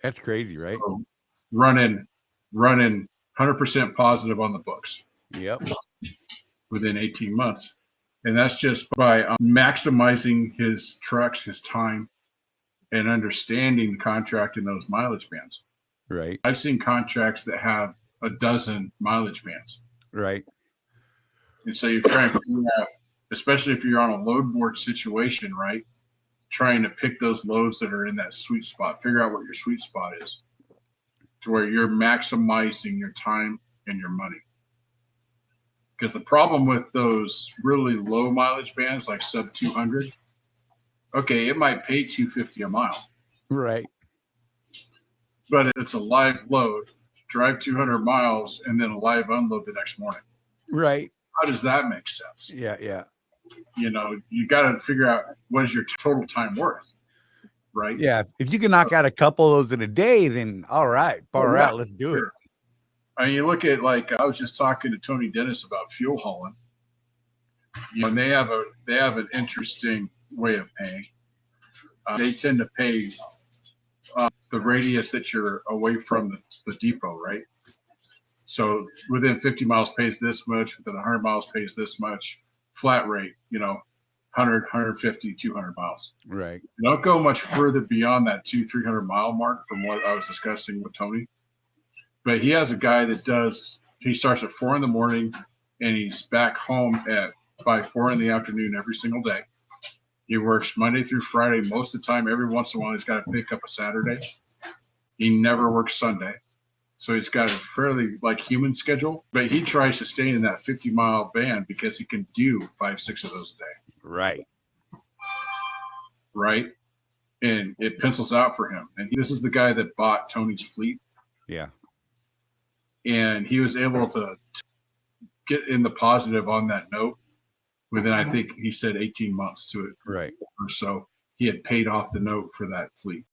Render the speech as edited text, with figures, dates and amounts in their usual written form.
That's crazy, right? So running 100% positive on the books. Yep. Within 18 months. And that's just by maximizing his trucks, his time, and understanding the contract in those mileage bands. Right. I've seen contracts that have a dozen mileage bands. Right. And so you're trying to figure out, especially if you're on a load board situation, right? Trying to pick those loads that are in that sweet spot, figure out what your sweet spot is to where you're maximizing your time and your money. Because the problem with those really low mileage bands, like sub 200, okay, it might pay $250 a mile, Right. but it's a live load, drive 200 miles, and then a live unload the next morning. Right. How does that make sense? Yeah. Yeah. You know, you got to figure out what is your total time worth, right? Yeah. If you can knock out a couple of those in a day, then all right, far out, let's do it. I mean, you look at, like, I was just talking to Tony Dennis about fuel hauling. You know, and they have an interesting way of paying. They tend to pay the radius that you're away from the depot, right? So within 50 miles pays this much, within 100 miles pays this much, flat rate, you know, 100, 150, 200 miles. Right. You don't go much further beyond that 200-300 mile mark from what I was discussing with Tony. But he has a guy that he starts at 4 a.m. and he's back home by 4 p.m. every single day. He works Monday through Friday most of the time. Every once in a while, he's got to pick up a Saturday. He never works Sunday. So he's got a fairly human schedule, but he tries to stay in that 50-mile band because he can do 5-6 of those a day. Right. Right. And it pencils out for him. And this is the guy that bought Tony's fleet. Yeah. And he was able to get in the positive on that note within, I think he said 18 months to it. Right. Or so. He had paid off the note for that fleet.